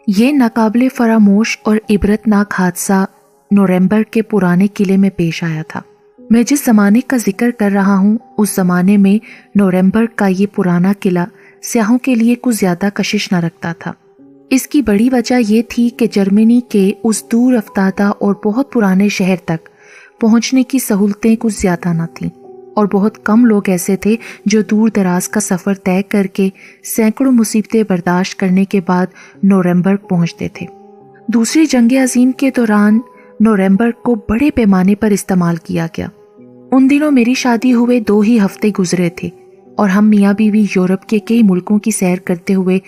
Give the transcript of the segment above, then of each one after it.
یہ ناقابل فراموش اور عبرتناک حادثہ نورمبرگ کے پرانے قلعے میں پیش آیا تھا۔ میں جس زمانے کا ذکر کر رہا ہوں اس زمانے میں نورمبرگ کا یہ پرانا قلعہ سیاحوں کے لیے کچھ زیادہ کشش نہ رکھتا تھا۔ اس کی بڑی وجہ یہ تھی کہ جرمنی کے اس دور افتادہ اور بہت پرانے شہر تک پہنچنے کی سہولتیں کچھ زیادہ نہ تھیں، اور بہت کم لوگ ایسے تھے جو دور دراز کا سفر طے کر کے سینکڑوں مصیبتیں برداشت کرنے کے بعد نورمبرگ پہنچتے تھے۔ دوسری جنگ عظیم کے دوران نورمبرگ کو بڑے پیمانے پر استعمال کیا گیا۔ ان دنوں میری شادی ہوئے 2 ہی ہفتے گزرے تھے اور ہم میاں بیوی یورپ کے کئی ملکوں کی سیر کرتے ہوئے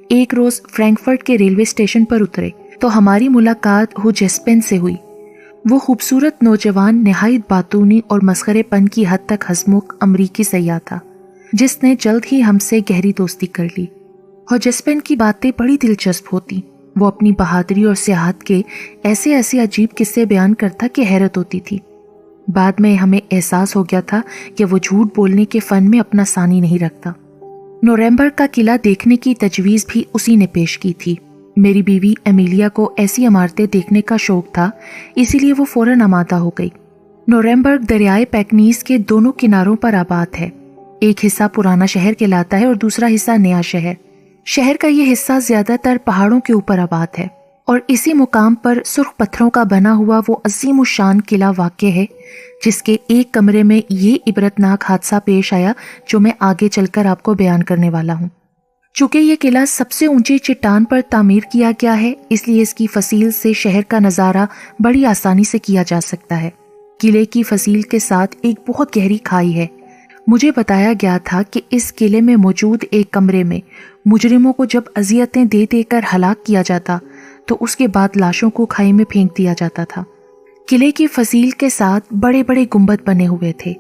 ایک روز فرینکفرٹ کے ریلوے اسٹیشن پر اترے تو ہماری ملاقات ہوجسپن سے ہوئی۔ وہ خوبصورت نوجوان نہایت باتونی اور مسخرے پن کی حد تک ہسمکھ امریکی سیاح تھا جس نے جلد ہی ہم سے گہری دوستی کر لی۔ ہوجسپن کی باتیں بڑی دلچسپ ہوتی۔ وہ اپنی بہادری اور سیاحت کے ایسے عجیب قصے بیان کرتا کہ حیرت ہوتی تھی۔ بعد میں ہمیں احساس ہو گیا تھا کہ وہ جھوٹ بولنے کے فن میں اپنا ثانی نہیں رکھتا۔ نورمبرگ کا قلعہ دیکھنے کی تجویز بھی اسی نے پیش کی تھی۔ میری بیوی امیلیا کو ایسی عمارتیں دیکھنے کا شوق تھا، اسی لیے وہ فوراً آمادہ ہو گئی۔ نورمبرگ دریائے پیکنیز کے دونوں کناروں پر آباد ہے۔ ایک حصہ پرانا شہر کہلاتا ہے اور دوسرا حصہ نیا شہر۔ شہر کا یہ حصہ زیادہ تر پہاڑوں کے اوپر آباد ہے، اور اسی مقام پر سرخ پتھروں کا بنا ہوا وہ عظیم الشان قلعہ واقع ہے جس کے ایک کمرے میں یہ عبرتناک حادثہ پیش آیا جو میں آگے چل کر آپ کو بیان کرنے والا ہوں۔ چونکہ یہ قلعہ سب سے اونچی چٹان پر تعمیر کیا گیا ہے، اس لیے اس کی فصیل سے شہر کا نظارہ بڑی آسانی سے کیا جا سکتا ہے۔ قلعے کی فصیل کے ساتھ ایک بہت گہری کھائی ہے۔ مجھے بتایا گیا تھا کہ اس قلعے میں موجود ایک کمرے میں مجرموں کو جب اذیتیں دے دے کر ہلاک کیا جاتا تو اس کے بعد لاشوں کو کھائی میں پھینک دیا جاتا تھا۔ قلعے کی فصیل کے ساتھ بڑے بڑے گنبد بنے ہوئے تھے۔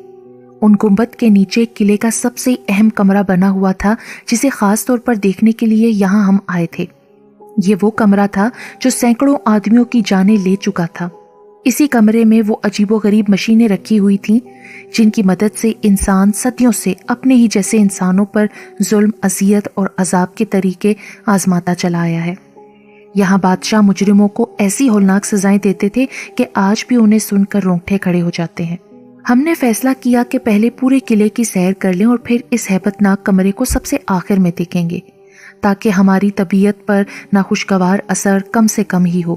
ان گنبد کے نیچے قلعے کا سب سے اہم کمرہ بنا ہوا تھا جسے خاص طور پر دیکھنے کے لیے یہاں ہم آئے تھے۔ یہ وہ کمرہ تھا جو سینکڑوں آدمیوں کی جانیں لے چکا تھا۔ اسی کمرے میں وہ عجیب و غریب مشینیں رکھی ہوئی تھیں جن کی مدد سے انسان صدیوں سے اپنے ہی جیسے انسانوں پر ظلم، اذیت اور عذاب کے طریقے آزماتا چلا آیا ہے۔ یہاں بادشاہ مجرموں کو ایسی ہولناک سزائیں دیتے تھے کہ آج بھی انہیں سن کر رونگٹے کھڑے ہو جاتے ہیں۔ ہم نے فیصلہ کیا کہ پہلے پورے قلعے کی سیر کر لیں اور پھر اس ہیبت ناک کمرے کو سب سے آخر میں دیکھیں گے تاکہ ہماری طبیعت پر ناخوشگوار اثر کم سے کم ہی ہو۔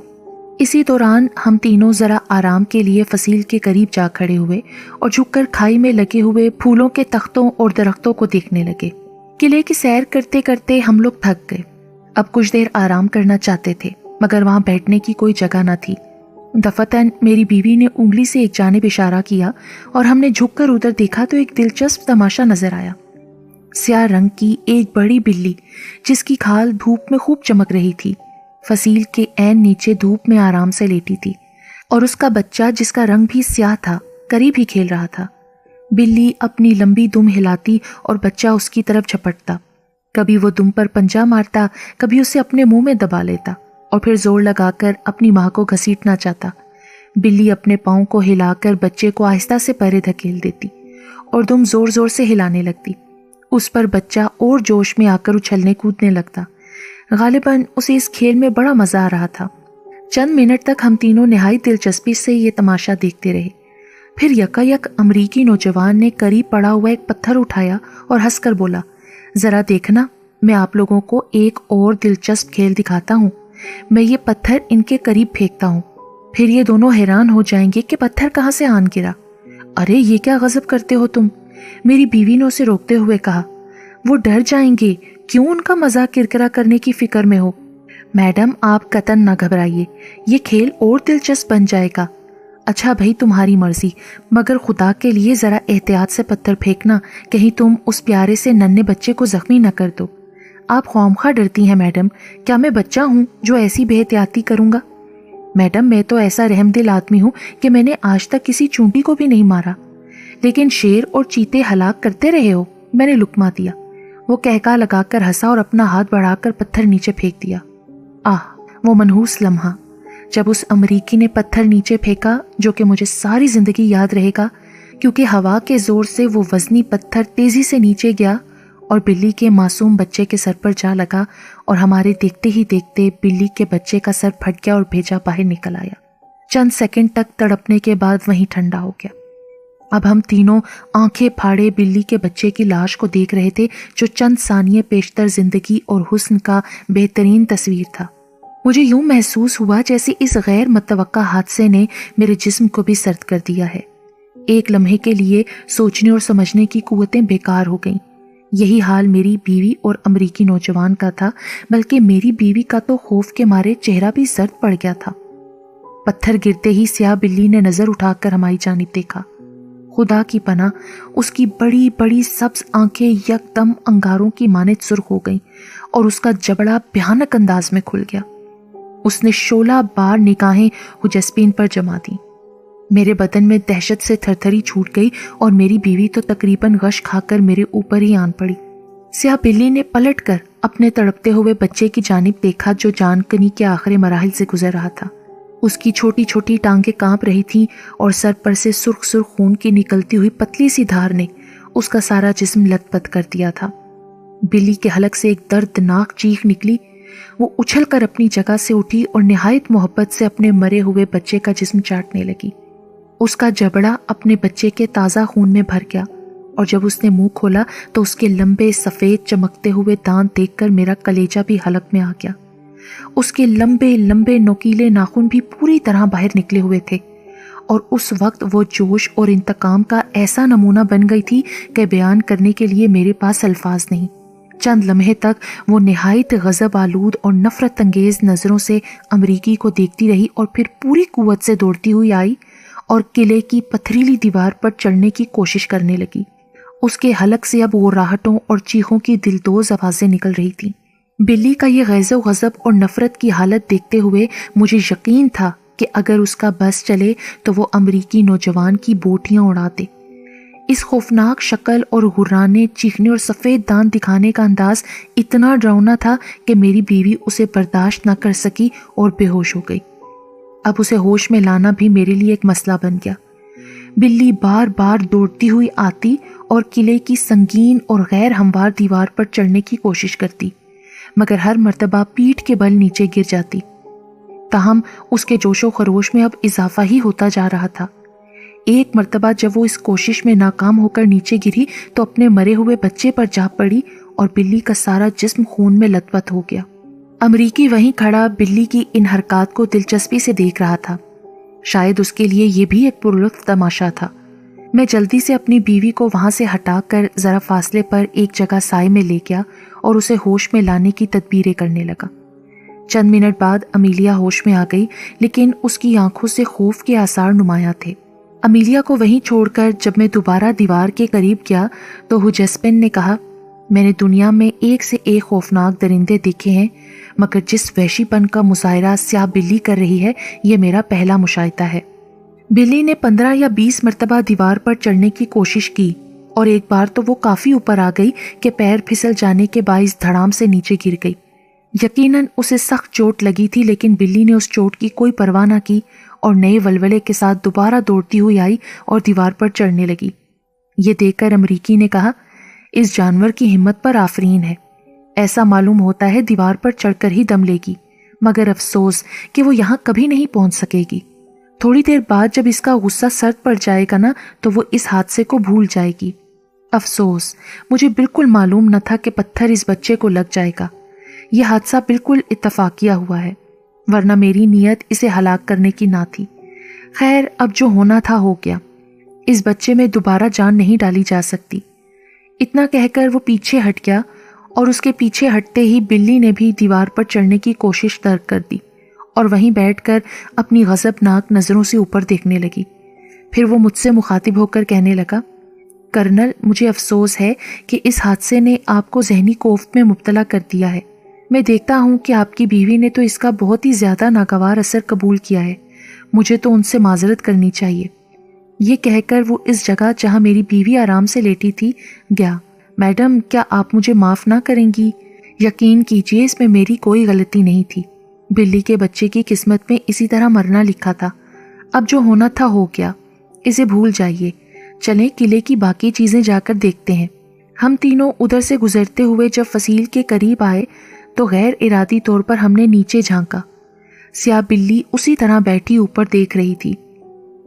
اسی دوران ہم تینوں ذرا آرام کے لیے فصیل کے قریب جا کھڑے ہوئے اور جھک کر کھائی میں لگے ہوئے پھولوں کے تختوں اور درختوں کو دیکھنے لگے۔ قلعے کی سیر کرتے کرتے ہم لوگ تھک گئے۔ اب کچھ دیر آرام کرنا چاہتے تھے مگر وہاں بیٹھنے کی کوئی جگہ نہ تھی۔ دفتن میری بیوی نے انگلی سے ایک جانب اشارہ کیا اور ہم نے جھک کر ادھر دیکھا تو ایک دلچسپ تماشا نظر آیا۔ سیاہ رنگ کی ایک بڑی بلی جس کی کھال دھوپ میں خوب چمک رہی تھی فصیل کے عین نیچے دھوپ میں آرام سے لیٹی تھی، اور اس کا بچہ جس کا رنگ بھی سیاہ تھا قریب ہی کھیل رہا تھا۔ بلی اپنی لمبی دم ہلاتی اور بچہ اس کی طرف جھپٹتا، کبھی وہ دم پر پنجہ مارتا، کبھی اسے اپنے منہ میں دبا لیتا اور پھر زور لگا کر اپنی ماں کو گھسیٹنا چاہتا۔ بلی اپنے پاؤں کو ہلا کر بچے کو آہستہ سے پرے دھکیل دیتی اور دم زور زور سے ہلانے لگتی۔ اس پر بچہ اور جوش میں آ کر اچھلنے کودنے لگتا۔ غالباً اسے اس کھیل میں بڑا مزہ آ رہا تھا۔ چند منٹ تک ہم تینوں نہایت دلچسپی سے یہ تماشا دیکھتے رہے۔ پھر یکایک امریکی نوجوان نے قریب پڑا ہوا ایک پتھر اٹھایا اور ہنس کر بولا، ذرا دیکھنا، میں آپ لوگوں کو ایک اور دلچسپ کھیل دکھاتا ہوں۔ میں یہ پتھر ان کے قریب پھینکتا ہوں، پھر یہ دونوں حیران ہو جائیں گے کہ پتھر کہاں سے آن گرا۔ ارے یہ کیا غضب کرتے ہو تم، میری بیوی نے اسے روکتے ہوئے کہا۔ وہ ڈر جائیں گے، کیوں ان کا مذاق کرکرا کرنے کی فکر میں ہو؟ میڈم آپ قطعاً نہ گھبرائیے، یہ کھیل اور دلچسپ بن جائے گا۔ اچھا بھائی تمہاری مرضی، مگر خدا کے لیے ذرا احتیاط سے پتھر پھینکنا، کہیں تم اس پیارے سے ننھے بچے کو زخمی نہ کر دو۔ آپ خوامخواہ ڈرتی ہیں میڈم، کیا میں بچہ ہوں جو ایسی بے احتیاطی کروں گا؟ میڈم میں تو ایسا رحم دل آدمی ہوں کہ میں نے آج تک کسی چونٹی کو بھی نہیں مارا، لیکن شیر اور چیتے ہلاک کرتے رہے ہو۔ میں نے لقمہ دیا۔ وہ کہکا لگا کر ہنسا اور اپنا ہاتھ بڑھا کر پتھر نیچے پھینک دیا۔ وہ منحوس لمحہ جب اس امریکی نے پتھر نیچے پھینکا، جو کہ مجھے ساری زندگی یاد رہے گا، کیونکہ ہوا کے زور سے وہ وزنی پتھر تیزی سے نیچے گیا اور بلی کے معصوم بچے کے سر پر جا لگا اور ہمارے دیکھتے ہی دیکھتے بلی کے بچے کا سر پھٹ گیا اور بھیجا باہر نکل آیا۔ چند سیکنڈ تک تڑپنے کے بعد وہیں ٹھنڈا ہو گیا۔ اب ہم تینوں آنکھیں پھاڑے بلی کے بچے کی لاش کو دیکھ رہے تھے، جو چند ثانیے پیشتر زندگی اور حسن کا بہترین تصویر تھا۔ مجھے یوں محسوس ہوا جیسے اس غیر متوقع حادثے نے میرے جسم کو بھی سرد کر دیا ہے۔ ایک لمحے کے لیے سوچنے اور سمجھنے کی قوتیں بیکار ہو گئیں۔ یہی حال میری بیوی اور امریکی نوجوان کا تھا، بلکہ میری بیوی کا تو خوف کے مارے چہرہ بھی زرد پڑ گیا تھا۔ پتھر گرتے ہی سیاہ بلی نے نظر اٹھا کر ہماری جانب دیکھا۔ خدا کی پناہ، اس کی بڑی بڑی سبز آنکھیں یکدم انگاروں کی مانند سرخ ہو گئیں اور اس کا جبڑا بھیانک انداز میں کھل گیا۔ اس نے 16 بار نگاہیں حجسپین پر جما دیں۔ میرے بدن میں دہشت سے تھرتھری چھوٹ گئی اور میری بیوی تو تقریباً غش کھا کر میرے اوپر ہی آن پڑی۔ سیاہ بلی نے پلٹ کر اپنے تڑپتے ہوئے بچے کی جانب دیکھا، جو جان کنی کے آخری مراحل سے گزر رہا تھا۔ اس کی چھوٹی چھوٹی ٹانگیں کانپ رہی تھیں اور سر پر سے سرخ سرخ خون کی نکلتی ہوئی پتلی سی دھار نے اس کا سارا جسم لت پت کر دیا تھا۔ بلی کے حلق سے ایک دردناک چیخ نکلی۔ وہ اچھل کر اپنی جگہ سے اٹھی اور نہایت محبت سے اپنے مرے ہوئے بچے کا جسم چاٹنے لگی۔ اس کا جبڑا اپنے بچے کے تازہ خون میں بھر گیا اور جب اس نے منہ کھولا تو اس کے لمبے سفید چمکتے ہوئے دانت دیکھ کر میرا کلیجہ بھی حلق میں آ گیا۔ اس کے لمبے لمبے نوکیلے ناخن بھی پوری طرح باہر نکلے ہوئے تھے اور اس وقت وہ جوش اور انتقام کا ایسا نمونہ بن گئی تھی کہ بیان کرنے کے لیے میرے پاس الفاظ نہیں۔ چند لمحے تک وہ نہایت غضب آلود اور نفرت انگیز نظروں سے امریکی کو دیکھتی رہی اور پھر پوری قوت سے دوڑتی ہوئی آئی اور قلعے کی پتھریلی دیوار پر چڑھنے کی کوشش کرنے لگی۔ اس کے حلق سے اب غراہٹوں اور چیخوں کی دلدوز آوازیں نکل رہی تھیں۔ بلی کا یہ غیظ و غضب اور نفرت کی حالت دیکھتے ہوئے مجھے یقین تھا کہ اگر اس کا بس چلے تو وہ امریکی نوجوان کی بوٹیاں اڑا دے۔ اس خوفناک شکل اور غرانے، چیخنے اور سفید دانت دکھانے کا انداز اتنا ڈراؤنا تھا کہ میری بیوی اسے برداشت نہ کر سکی اور بے ہوش ہو گئی۔ اب اسے ہوش میں لانا بھی میرے لیے ایک مسئلہ بن گیا۔ بلی بار بار دوڑتی ہوئی آتی اور قلعے کی سنگین اور غیر ہموار دیوار پر چڑھنے کی کوشش کرتی، مگر ہر مرتبہ پیٹھ کے بل نیچے گر جاتی۔ تاہم اس کے جوش و خروش میں اب اضافہ ہی ہوتا جا رہا تھا۔ ایک مرتبہ جب وہ اس کوشش میں ناکام ہو کر نیچے گری تو اپنے مرے ہوئے بچے پر جا پڑی اور بلی کا سارا جسم خون میں لت پت ہو گیا۔ امریکی وہیں کھڑا بلی کی ان حرکات کو دلچسپی سے دیکھ رہا تھا۔ شاید اس کے لیے یہ بھی ایک پرلطف تماشا تھا۔ میں جلدی سے اپنی بیوی کو وہاں سے ہٹا کر ذرا فاصلے پر ایک جگہ سائے میں لے گیا اور اسے ہوش میں لانے کی تدبیریں کرنے لگا۔ چند منٹ بعد امیلیا ہوش میں آ گئی، لیکن اس کی آنکھوں سے خوف کے آثار نمایاں تھے۔ امیلیا کو وہیں چھوڑ کر جب میں دوبارہ دیوار کے قریب گیا تو حجسپن نے کہا، میں نے دنیا میں ایک سے ایک خوفناک درندے دیکھے ہیں، مگر جس وحشی پن کا مظاہرہ سیاہ بلی کر رہی ہے یہ میرا پہلا مشاہدہ ہے۔ بلی نے 15 یا 20 مرتبہ دیوار پر چڑھنے کی کوشش کی اور ایک بار تو وہ کافی اوپر آ گئی کہ پیر پھسل جانے کے باعث دھڑام سے نیچے گر گئی۔ یقیناً اسے سخت چوٹ لگی تھی، لیکن بلی نے اس چوٹ کی کوئی پرواہ نہ کی اور نئے ولولے کے ساتھ دوبارہ دوڑتی ہوئی آئی اور دیوار پر چڑھنے لگی۔ یہ دیکھ کر امریکی نے کہا، اس جانور کی ہمت پر آفرین ہے، ایسا معلوم ہوتا ہے دیوار پر چڑھ کر ہی دم لے گی، مگر افسوس کہ وہ یہاں کبھی نہیں پہنچ سکے گی۔ تھوڑی دیر بعد جب اس کا غصہ سرد پڑ جائے گا نا تو وہ اس حادثے کو بھول جائے گی۔ افسوس، مجھے بالکل معلوم نہ تھا کہ پتھر اس بچے کو لگ جائے گا۔ یہ حادثہ بالکل اتفاقیہ ہوا ہے، ورنہ میری نیت اسے ہلاک کرنے کی نہ تھی۔ خیر، اب جو ہونا تھا ہو گیا، اس بچے میں دوبارہ جان نہیں ڈالی جا سکتی۔ اتنا کہہ کر وہ پیچھے ہٹ گیا اور اس کے پیچھے ہٹتے ہی بلی نے بھی دیوار پر چڑھنے کی کوشش ترک کر دی اور وہیں بیٹھ کر اپنی غضبناک نظروں سے اوپر دیکھنے لگی۔ پھر وہ مجھ سے مخاطب ہو کر کہنے لگا، کرنل، مجھے افسوس ہے کہ اس حادثے نے آپ کو ذہنی کوفت میں مبتلا کر دیا ہے۔ میں دیکھتا ہوں کہ آپ کی بیوی نے تو اس کا بہت ہی زیادہ ناگوار اثر قبول کیا ہے، مجھے تو ان سے معذرت کرنی چاہیے۔ یہ کہہ کر وہ اس جگہ جہاں میری بیوی آرام سے لیٹی تھی گیا۔ میڈم، کیا آپ مجھے معاف نہ کریں گی؟ یقین کیجیے اس میں میری کوئی غلطی نہیں تھی۔ بلی کے بچے کی قسمت میں اسی طرح مرنا لکھا تھا۔ اب جو ہونا تھا ہو گیا، اسے بھول جائیے۔ چلیں قلعے کی باقی چیزیں جا کر دیکھتے ہیں۔ ہم تینوں ادھر سے گزرتے ہوئے جب فصیل کے قریب آئے تو غیر ارادی طور پر ہم نے نیچے جھانکا۔ سیاہ بلی اسی طرح بیٹھی اوپر دیکھ رہی تھی۔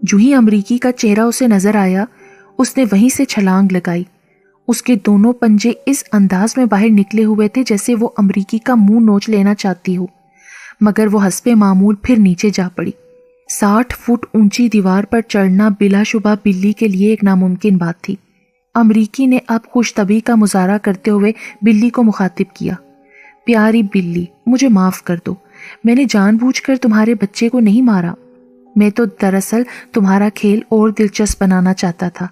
جو ہی امریکی کا چہرہ اسے نظر آیا، اس نے وہیں سے چھلانگ لگائی۔ اس کے دونوں پنجے اس انداز میں باہر نکلے ہوئے تھے جیسے وہ امریکی کا منہ نوچ لینا چاہتی ہو، مگر وہ حسب معمول پھر نیچے جا پڑی۔ 60 فٹ اونچی دیوار پر چڑھنا بلا شبہ بلی کے لیے ایک ناممکن بات تھی۔ امریکی نے اب خوش طبعی کا مظاہرہ کرتے ہوئے بلی کو مخاطب کیا۔ پیاری بلی، مجھے معاف کر دو، میں نے جان بوجھ کر تمہارے بچے کو نہیں مارا، میں تو دراصل تمہارا کھیل اور دلچسپ بنانا چاہتا تھا۔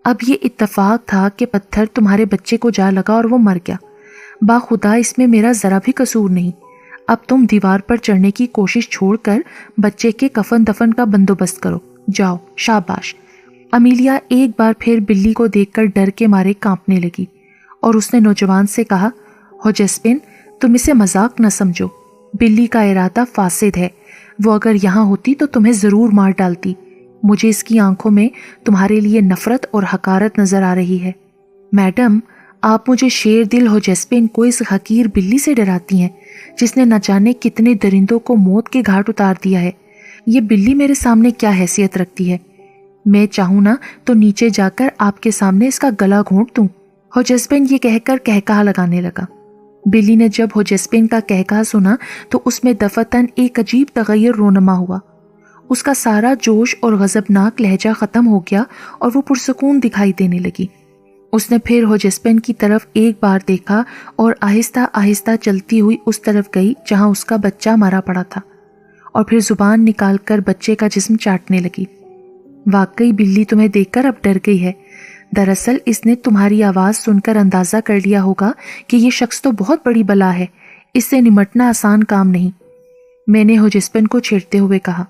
اب یہ اتفاق تھا کہ پتھر تمہارے بچے کو جا لگا اور وہ مر گیا۔ باخدا اس میں میرا ذرا بھی قصور نہیں۔ اب تم دیوار پر چڑھنے کی کوشش چھوڑ کر بچے کے کفن دفن کا بندوبست کرو، جاؤ، شاباش۔ امیلیا ایک بار پھر بلی کو دیکھ کر ڈر کے مارے کانپنے لگی اور اس نے نوجوان سے کہا، ہوجسپن، تم اسے مذاق نہ سمجھو، بلی کا ارادہ فاسد ہے، وہ اگر یہاں ہوتی تو تمہیں ضرور مار ڈالتی۔ مجھے اس کی آنکھوں میں تمہارے لیے نفرت اور حقارت نظر آ رہی ہے۔ میڈم، آپ مجھے شیر دل ہوجسپن کو اس حقیر بلی سے ڈراتی ہیں جس نے نہ جانے کتنے درندوں کو موت کے گھاٹ اتار دیا ہے۔ یہ بلی میرے سامنے کیا حیثیت رکھتی ہے؟ میں چاہوں نا تو نیچے جا کر آپ کے سامنے اس کا گلا گھونٹ دوں۔ ہوجسپن یہ کہہ کر کہکہا لگانے لگا۔ بلی نے جب ہوجسپن کا کہکہا سنا تو اس میں دفعتاً ایک عجیب تغیر رونما ہوا۔ اس کا سارا جوش اور غضبناک لہجہ ختم ہو گیا اور وہ پرسکون دکھائی دینے لگی۔ اس نے پھر ہوجسپن کی طرف ایک بار دیکھا اور آہستہ آہستہ چلتی ہوئی اس طرف گئی جہاں اس کا بچہ مرا پڑا تھا، اور پھر زبان نکال کر بچے کا جسم چاٹنے لگی۔ واقعی بلی تمہیں دیکھ کر اب ڈر گئی ہے۔ دراصل اس نے تمہاری آواز سن کر اندازہ کر لیا ہوگا کہ یہ شخص تو بہت بڑی بلا ہے، اس سے نمٹنا آسان کام نہیں، میں نے ہوجسپن کو چھیڑتے ہوئے کہا۔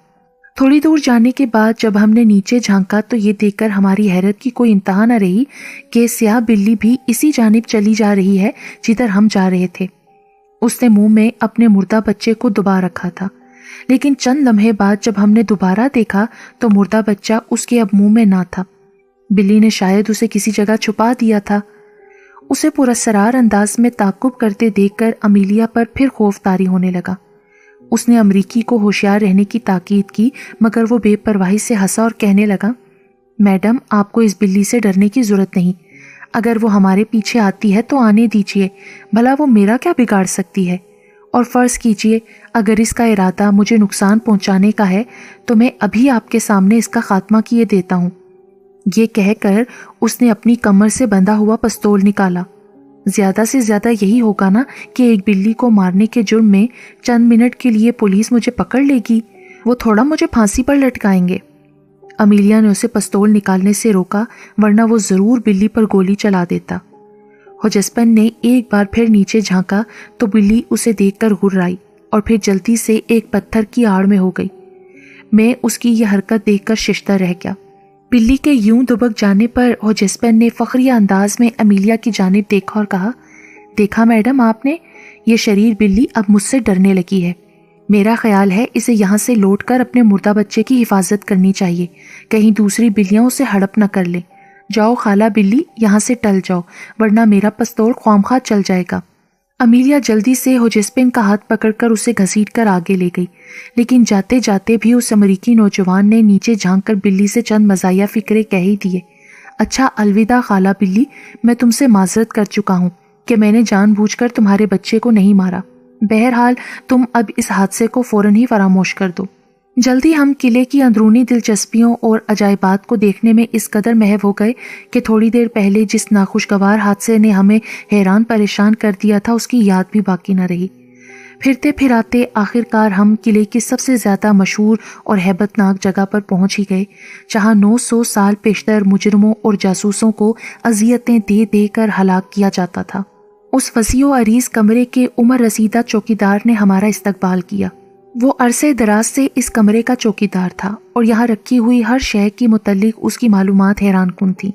تھوڑی دور جانے کے بعد جب ہم نے نیچے جھانکا تو یہ دیکھ کر ہماری حیرت کی کوئی انتہا نہ رہی کہ سیاہ بلی بھی اسی جانب چلی جا رہی ہے جدھر ہم جا رہے تھے۔ اس نے منہ میں اپنے مردہ بچے کو دبا رکھا تھا، لیکن چند لمحے بعد جب ہم نے دوبارہ دیکھا تو مردہ بچہ اس کے اب منہ میں نہ تھا۔ بلی نے شاید اسے کسی جگہ چھپا دیا تھا۔ اسے پراسرار انداز میں تعقب کرتے دیکھ کر امیلیا پر پھر خوف طاری ہونے لگا۔ اس نے امریکی کو ہوشیار رہنے کی تاکید کی، مگر وہ بے پرواہی سے ہنسا اور کہنے لگا، میڈم، آپ کو اس بلی سے ڈرنے کی ضرورت نہیں، اگر وہ ہمارے پیچھے آتی ہے تو آنے دیجیے، بھلا وہ میرا کیا بگاڑ سکتی ہے؟ اور فرض کیجیے اگر اس کا ارادہ مجھے نقصان پہنچانے کا ہے تو میں ابھی آپ کے سامنے اس کا خاتمہ کیے دیتا ہوں۔ یہ کہہ کر اس نے اپنی کمر سے بندھا ہوا پستول نکالا۔ زیادہ سے زیادہ یہی ہوگا نا کہ ایک بلی کو مارنے کے جرم میں چند منٹ کے لیے پولیس مجھے پکڑ لے گی، وہ تھوڑا مجھے پھانسی پر لٹکائیں گے۔ امیلیا نے اسے پستول نکالنے سے روکا، ورنہ وہ ضرور بلی پر گولی چلا دیتا۔ ہوجسپن نے ایک بار پھر نیچے جھانکا تو بلی اسے دیکھ کر گھررائی اور پھر جلدی سے ایک پتھر کی آڑ میں ہو گئی۔ میں اس کی یہ حرکت دیکھ کر ششدر رہ گیا۔ بلی کے یوں دبک جانے پر ہوجسپن نے فخریہ انداز میں امیلیا کی جانب دیکھا اور کہا، دیکھا میڈم آپ نے، یہ شریر بلی اب مجھ سے ڈرنے لگی ہے۔ میرا خیال ہے اسے یہاں سے لوٹ کر اپنے مردہ بچے کی حفاظت کرنی چاہیے، کہیں دوسری بلیاں اسے ہڑپ نہ کر لیں۔ جاؤ خالہ بلی، یہاں سے ٹل جاؤ، ورنہ میرا پستول خواہ چل جائے گا۔ امیلیا جلدی سے ہوجسپن کا ہاتھ پکڑ کر اسے گھسیٹ کر آگے لے گئی، لیکن جاتے جاتے بھی اس امریکی نوجوان نے نیچے جھانک کر بلی سے چند مزاحیہ فکرے کہہ ہی دیے۔ اچھا، الوداع خالہ بلی، میں تم سے معذرت کر چکا ہوں کہ میں نے جان بوجھ کر تمہارے بچے کو نہیں مارا۔ بہرحال تم اب اس حادثے کو فوراً ہی فراموش کر دو۔ جلدی ہم قلعے کی اندرونی دلچسپیوں اور عجائبات کو دیکھنے میں اس قدر محو ہو گئے کہ تھوڑی دیر پہلے جس ناخوشگوار حادثے نے ہمیں حیران پریشان کر دیا تھا اس کی یاد بھی باقی نہ رہی۔ پھرتے پھراتے آخر کار ہم قلعے کی سب سے زیادہ مشہور اور ہیبت ناک جگہ پر پہنچ ہی گئے، جہاں 900 سال پیشتر مجرموں اور جاسوسوں کو اذیتیں دے دے کر ہلاک کیا جاتا تھا۔ اس وسیع و عریض کمرے کے عمر رسیدہ چوکیدار نے ہمارا استقبال کیا۔ وہ عرصے دراز سے اس کمرے کا چوکیدار تھا اور یہاں رکھی ہوئی ہر شے کی متعلق اس کی معلومات حیران کن تھیں۔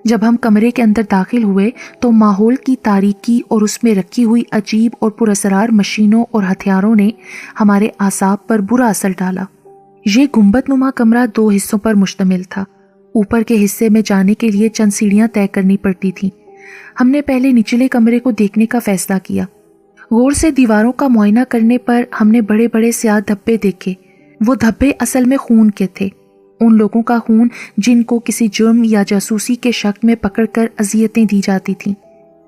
جب ہم کمرے کے اندر داخل ہوئے تو ماحول کی تاریکی اور اس میں رکھی ہوئی عجیب اور پراسرار مشینوں اور ہتھیاروں نے ہمارے اعصاب پر برا اثر ڈالا۔ یہ گنبد نما کمرہ 2 حصوں پر مشتمل تھا۔ اوپر کے حصے میں جانے کے لیے چند سیڑھیاں طے کرنی پڑتی تھیں، ہم نے پہلے نچلے کمرے کو دیکھنے کا فیصلہ کیا۔ غور سے دیواروں کا معائنہ کرنے پر ہم نے بڑے بڑے سیاہ دھبے دیکھے۔ وہ دھبے اصل میں خون کے تھے، ان لوگوں کا خون جن کو کسی جرم یا جاسوسی کے شک میں پکڑ کر اذیتیں دی جاتی تھیں۔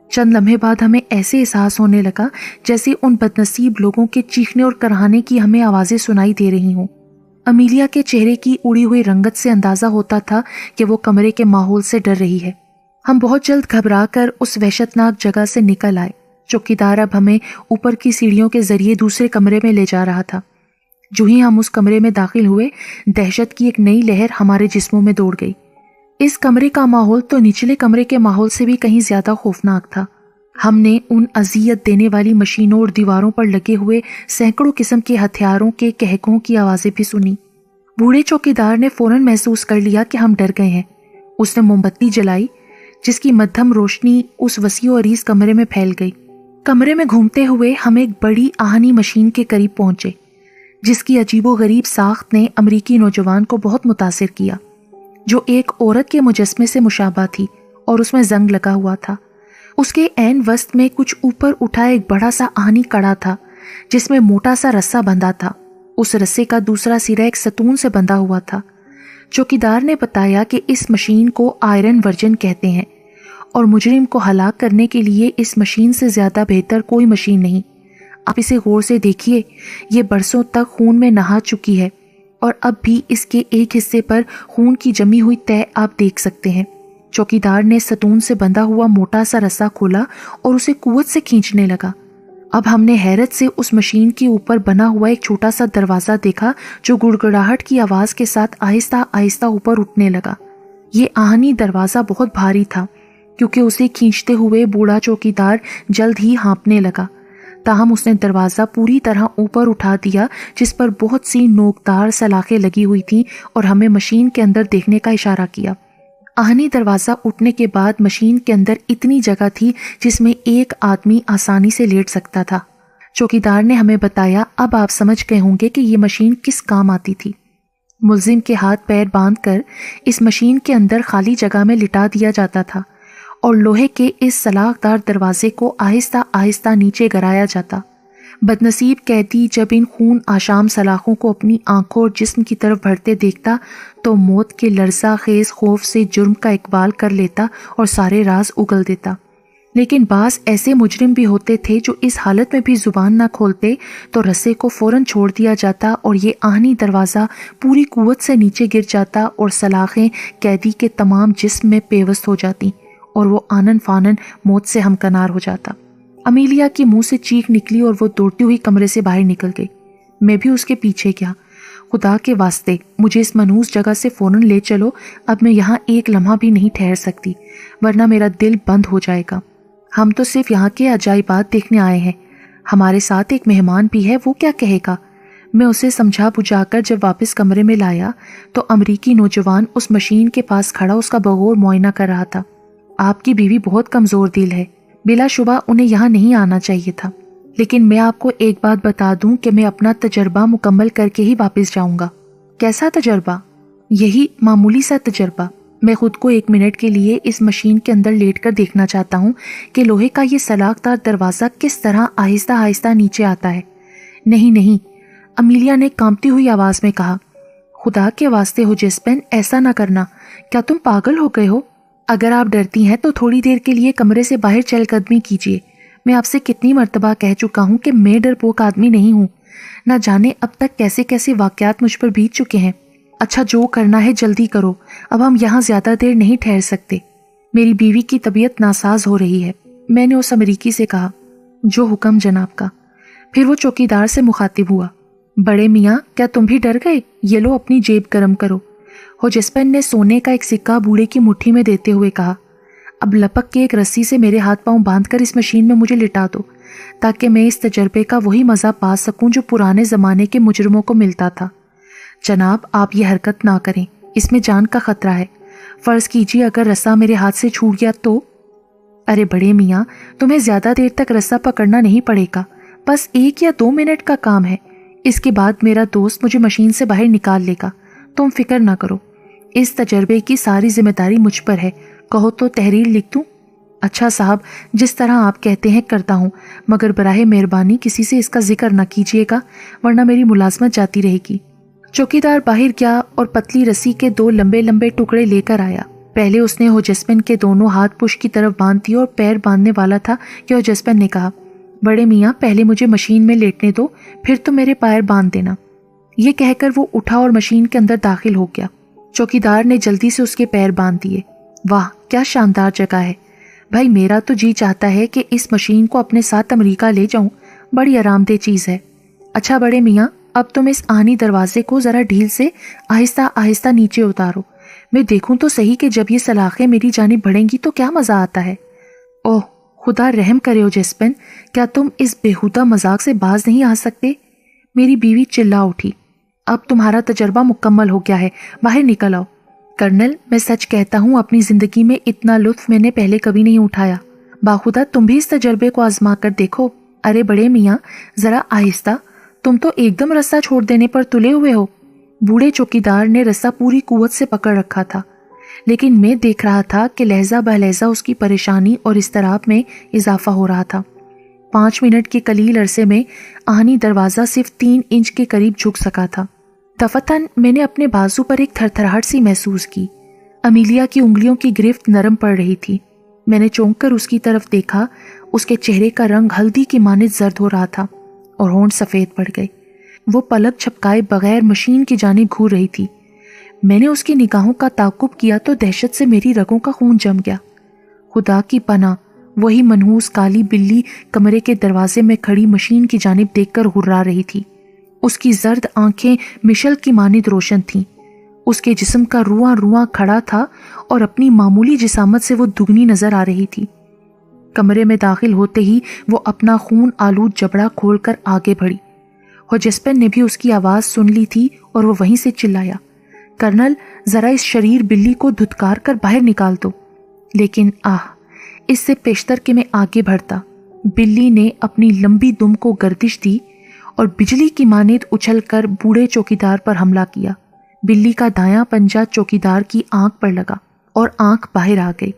چند لمحے بعد ہمیں ایسے احساس ہونے لگا جیسے ان بدنصیب لوگوں کے چیخنے اور کرہانے کی ہمیں آوازیں سنائی دے رہی ہوں۔ امیلیا کے چہرے کی اڑی ہوئی رنگت سے اندازہ ہوتا تھا کہ وہ کمرے کے ماحول سے ڈر رہی ہے۔ ہم بہت جلد گھبرا کر اس وحشتناک جگہ سے نکل آئے۔ چوکیدار اب ہمیں اوپر کی سیڑھیوں کے ذریعے دوسرے کمرے میں لے جا رہا تھا۔ جو ہی ہم اس کمرے میں داخل ہوئے، دہشت کی ایک نئی لہر ہمارے جسموں میں دوڑ گئی۔ اس کمرے کا ماحول تو نچلے کمرے کے ماحول سے بھی کہیں زیادہ خوفناک تھا۔ ہم نے ان اذیت دینے والی مشینوں اور دیواروں پر لگے ہوئے سینکڑوں قسم کے ہتھیاروں کے کہکوں کی آوازیں بھی سنی۔ بوڑھے چوکیدار نے فوراً محسوس کر لیا کہ ہم ڈر گئے ہیں۔ اس نے موم بتی جلائی، جس کی مدھم روشنی اس وسیع و عریض کمرے میں پھیل گئی۔ کمرے میں گھومتے ہوئے ہم ایک بڑی آہنی مشین کے قریب پہنچے، جس کی عجیب و غریب ساخت نے امریکی نوجوان کو بہت متاثر کیا، جو ایک عورت کے مجسمے سے مشابہ تھی اور اس میں زنگ لگا ہوا تھا۔ اس کے عین وسط میں کچھ اوپر اٹھا ایک بڑا سا آہنی کڑا تھا، جس میں موٹا سا رسا بندھا تھا۔ اس رسے کا دوسرا سرا ایک ستون سے بندھا ہوا تھا۔ چوکیدار نے بتایا کہ اس مشین کو آئرن ورجن کہتے ہیں، اور مجرم کو ہلاک کرنے کے لیے اس مشین سے زیادہ بہتر کوئی مشین نہیں۔ آپ اسے غور سے دیکھیے، یہ برسوں تک خون میں نہا چکی ہے، اور اب بھی اس کے ایک حصے پر خون کی جمی ہوئی تہ آپ دیکھ سکتے ہیں۔ چوکیدار نے ستون سے بندھا ہوا موٹا سا رسا کھولا اور اسے قوت سے کھینچنے لگا۔ اب ہم نے حیرت سے اس مشین کے اوپر بنا ہوا ایک چھوٹا سا دروازہ دیکھا، جو گڑگڑاہٹ کی آواز کے ساتھ آہستہ آہستہ اوپر اٹھنے لگا۔ یہ آہنی دروازہ بہت بھاری تھا، کیونکہ اسے کھینچتے ہوئے بوڑھا چوکیدار جلد ہی ہانپنے لگا۔ تاہم اس نے دروازہ پوری طرح اوپر اٹھا دیا، جس پر بہت سی نوکدار سلاخیں لگی ہوئی تھیں، اور ہمیں مشین کے اندر دیکھنے کا اشارہ کیا۔ آہنی دروازہ اٹھنے کے بعد مشین کے اندر اتنی جگہ تھی جس میں ایک آدمی آسانی سے لیٹ سکتا تھا۔ چوکیدار نے ہمیں بتایا، اب آپ سمجھ گئے ہوں گے کہ یہ مشین کس کام آتی تھی۔ ملزم کے ہاتھ پیر باندھ کر اس مشین کے اندر خالی جگہ میں لٹا دیا جاتا تھا، اور لوہے کے اس سلاخ دار دروازے کو آہستہ آہستہ نیچے گرایا جاتا۔ بدنصیب قیدی جب ان خون آشام سلاخوں کو اپنی آنکھوں اور جسم کی طرف بڑھتے دیکھتا تو موت کے لرزہ خیز خوف سے جرم کا اقبال کر لیتا اور سارے راز اگل دیتا۔ لیکن بعض ایسے مجرم بھی ہوتے تھے جو اس حالت میں بھی زبان نہ کھولتے تو رسے کو فوراً چھوڑ دیا جاتا، اور یہ آہنی دروازہ پوری قوت سے نیچے گر جاتا اور سلاخیں قیدی کے تمام جسم میں پیوست ہو جاتی، اور وہ آنن فانن موت سے ہمکنار ہو جاتا۔ امیلیا کی منہ سے چیخ نکلی اور وہ دوڑتی ہوئی کمرے سے باہر نکل گئی۔ میں بھی اس کے پیچھے گیا۔ خدا کے واسطے مجھے اس منحوس جگہ سے فوراً لے چلو، اب میں یہاں ایک لمحہ بھی نہیں ٹھہر سکتی، ورنہ میرا دل بند ہو جائے گا۔ ہم تو صرف یہاں کے عجائبات دیکھنے آئے ہیں، ہمارے ساتھ ایک مہمان بھی ہے، وہ کیا کہے گا؟ میں اسے سمجھا بجھا کر جب واپس کمرے میں لایا تو امریکی نوجوان اس مشین کے پاس کھڑا اس کا بغور معائنہ کر رہا تھا۔ آپ کی بیوی بہت کمزور دل ہے، بلا شبہ انہیں یہاں نہیں آنا چاہیے تھا، لیکن میں آپ کو ایک بات بتا دوں کہ میں اپنا تجربہ مکمل کر کے ہی واپس جاؤں گا۔ کیسا تجربہ؟ یہی معمولی سا تجربہ۔ میں خود کو 1 منٹ کے لیے اس مشین کے اندر لیٹ کر دیکھنا چاہتا ہوں کہ لوہے کا یہ سلاخ دار دروازہ کس طرح آہستہ آہستہ نیچے آتا ہے۔ نہیں نہیں، امیلیا نے کانپتی ہوئی آواز میں کہا، خدا کے واسطے ہو جسپن، ایسا نہ کرنا، کیا تم پاگل ہو گئے ہو؟ اگر آپ ڈرتی ہیں تو تھوڑی دیر کے لیے کمرے سے باہر چل قدمی کیجیے۔ میں آپ سے کتنی مرتبہ کہہ چکا ہوں کہ میں ڈرپوک آدمی نہیں ہوں، نہ جانے اب تک کیسے کیسے واقعات مجھ پر بیت چکے ہیں۔ اچھا، جو کرنا ہے جلدی کرو، اب ہم یہاں زیادہ دیر نہیں ٹھہر سکتے، میری بیوی کی طبیعت ناساز ہو رہی ہے۔ میں نے اس امریکی سے کہا، جو حکم جناب کا۔ پھر وہ چوکیدار سے مخاطب ہوا، بڑے میاں کیا تم بھی ڈر گئے؟ یہ لو اپنی جیب گرم کرو۔ ہوجسپن نے سونے کا ایک سکہ بوڑھے کی مٹھی میں دیتے ہوئے کہا، اب لپک کے ایک رسی سے میرے ہاتھ پاؤں باندھ کر اس مشین میں مجھے لٹا دو، تاکہ میں اس تجربے کا وہی مزہ پا سکوں جو پرانے زمانے کے مجرموں کو ملتا تھا۔ جناب، آپ یہ حرکت نہ کریں، اس میں جان کا خطرہ ہے۔ فرض کیجیے اگر رسا میرے ہاتھ سے چھوٹ گیا تو؟ ارے بڑے میاں، تمہیں زیادہ دیر تک رسا پکڑنا نہیں پڑے گا، بس 1 یا 2 منٹ کا کام ہے۔ اس کے بعد میرا دوست مجھے مشین سے باہر نکال لے گا، تم فکر نہ کرو۔ اس تجربے کی ساری ذمہ داری مجھ پر ہے، کہو تو تحریر لکھ دوں؟ اچھا صاحب، جس طرح آپ کہتے ہیں کرتا ہوں، مگر براہ مہربانی کسی سے اس کا ذکر نہ کیجیے گا، ورنہ میری ملازمت جاتی رہے گی۔ چوکیدار باہر گیا اور پتلی رسی کے 2 لمبے لمبے ٹکڑے لے کر آیا۔ پہلے اس نے ہوجسپن کے دونوں ہاتھ پشت کی طرف باندھ دیے اور پیر باندھنے والا تھا کہ ہوجسپن نے کہا، بڑے میاں پہلے مجھے مشین میں لیٹنے دو، پھر تو میرے پیر باندھ دینا۔ یہ کہہ کر وہ اٹھا اور مشین کے اندر داخل ہو گیا۔ چوکیدار نے جلدی سے اس کے پیر باندھ دیے۔ واہ کیا شاندار جگہ ہے بھائی، میرا تو جی چاہتا ہے کہ اس مشین کو اپنے ساتھ امریکہ لے جاؤں، بڑی آرام دہ چیز ہے۔ اچھا بڑے میاں، اب تم اس آہنی دروازے کو ذرا ڈھیل سے آہستہ آہستہ نیچے اتارو، میں دیکھوں تو صحیح کہ جب یہ سلاخیں میری جانب بڑھیں گی تو کیا مزہ آتا ہے۔ اوہ خدا رحم کرے ہوجسپن، کیا تم اس بےہودہ مذاق سے باز نہیں آ سکتے؟ میری بیوی چلا اٹھی۔ اب تمہارا تجربہ مکمل ہو گیا ہے، باہر نکل آؤ۔ کرنل، میں سچ کہتا ہوں اپنی زندگی میں اتنا لطف میں نے پہلے کبھی نہیں اٹھایا۔ باخدا تم بھی اس تجربے کو آزما کر دیکھو۔ ارے بڑے میاں ذرا آہستہ، تم تو ایک دم رسہ چھوڑ دینے پر تلے ہوئے ہو۔ بوڑھے چوکیدار نے رسہ پوری قوت سے پکڑ رکھا تھا، لیکن میں دیکھ رہا تھا کہ لہجہ بہ لہجہ اس کی پریشانی اور اضطراب میں اضافہ ہو رہا تھا۔ 5 منٹ کے قلیل عرصے میں آہنی دروازہ صرف 3 انچ کے قریب جھک سکا تھا۔ دفتن میں نے اپنے بازو پر ایک تھرتھراہٹ سی محسوس کی۔ امیلیا کی انگلیوں کی گرفت نرم پڑ رہی تھی۔ میں نے چونک کر اس کی طرف دیکھا، اس کے چہرے کا رنگ ہلدی کی مانند زرد ہو رہا تھا اور ہونٹ سفید پڑ گئے۔ وہ پلک جھپکائے بغیر مشین کی جانب گھور رہی تھی۔ میں نے اس کی نگاہوں کا تعاقب کیا تو دہشت سے میری رگوں کا خون جم گیا۔ خدا کی پناہ، وہی منحوس کالی بلی کمرے کے دروازے میں کھڑی مشین کی جانب دیکھ کر ہررا رہی تھی۔ اس کی زرد آنکھیں مشل کی مانند روشن تھیں۔ اس کے جسم کا رواں رواں کھڑا تھا اور اپنی معمولی جسامت سے وہ دگنی نظر آ رہی تھی۔ کمرے میں داخل ہوتے ہی وہ اپنا خون آلود جبڑا کھول کر آگے بڑھی۔ ہوجسپن نے بھی اس کی آواز سن لی تھی اور وہ وہیں سے چلایا، کرنل ذرا اس شریر بلی کو دھتکار کر باہر نکال دو۔ لیکن اس سے پیشتر کہ میں آگے بڑھتا، بلی نے اپنی لمبی دم کو گردش دی اور بجلی کی مانند اچھل کر بوڑھے چوکیدار پر حملہ کیا۔ بلی کا دایاں پنجہ چوکیدار کی آنکھ پر لگا اور آنکھ باہر آ گئی۔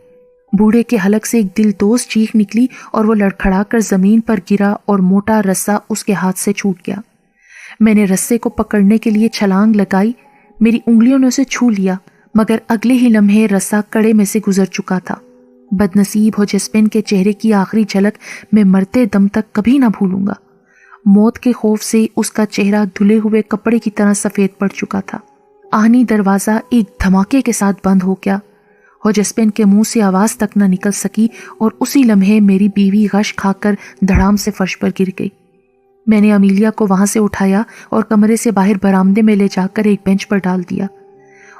بوڑھے کے حلق سے ایک دلدوز چیخ نکلی اور وہ لڑکھڑا کر زمین پر گرا اور موٹا رسہ اس کے ہاتھ سے چھوٹ گیا۔ میں نے رسے کو پکڑنے کے لیے چھلانگ لگائی، میری انگلیوں نے اسے چھو لیا، مگر اگلے ہی لمحے رسہ کڑے میں سے گزر چکا تھا۔ بدنصیب ہوجسپن کے چہرے کی آخری جھلک میں مرتے دم تک کبھی نہ بھولوں گا۔ موت کے خوف سے اس کا چہرہ دھلے ہوئے کپڑے کی طرح سفید پڑ چکا تھا۔ آہنی دروازہ ایک دھماکے کے ساتھ بند ہو گیا۔ ہوجسپن کے منہ سے آواز تک نہ نکل سکی اور اسی لمحے میری بیوی غش کھا کر دھڑام سے فرش پر گر گئی۔ میں نے امیلیا کو وہاں سے اٹھایا اور کمرے سے باہر برآمدے میں لے جا کر ایک بینچ پر ڈال دیا۔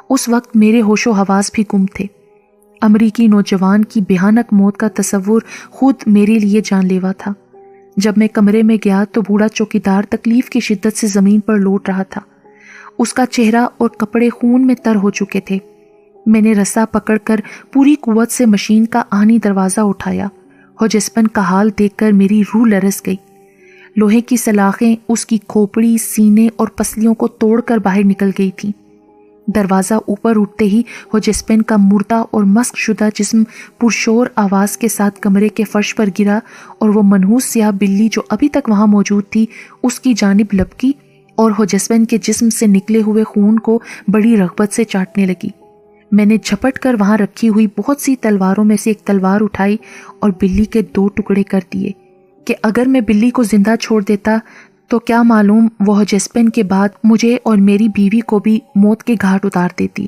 اس وقت میرے ہوش و حواس بھی گم تھے۔ امریکی نوجوان کی بھیانک موت کا تصور خود میرے لیے جان لیوا تھا۔ جب میں کمرے میں گیا تو بوڑھا چوکیدار تکلیف کی شدت سے زمین پر لوٹ رہا تھا۔ اس کا چہرہ اور کپڑے خون میں تر ہو چکے تھے۔ میں نے رسا پکڑ کر پوری قوت سے مشین کا آہنی دروازہ اٹھایا۔ ہوجسپن کا حال دیکھ کر میری روح لرز گئی۔ لوہے کی سلاخیں اس کی کھوپڑی، سینے اور پسلیوں کو توڑ کر باہر نکل گئی تھیں۔ دروازہ اوپر اٹھتے ہی ہوجسپن کا مردہ اور مسخ شدہ جسم پرشور آواز کے ساتھ کمرے کے فرش پر گرا اور وہ منحوس سیاہ بلی جو ابھی تک وہاں موجود تھی اس کی جانب لپکی اور ہوجسپن کے جسم سے نکلے ہوئے خون کو بڑی رغبت سے چاٹنے لگی۔ میں نے جھپٹ کر وہاں رکھی ہوئی بہت سی تلواروں میں سے ایک تلوار اٹھائی اور بلی کے 2 ٹکڑے کر دیے کہ اگر میں بلی کو زندہ چھوڑ دیتا تو کیا معلوم وہ ہوجسپن کے بعد مجھے اور میری بیوی کو بھی موت کے گھاٹ اتار دیتی۔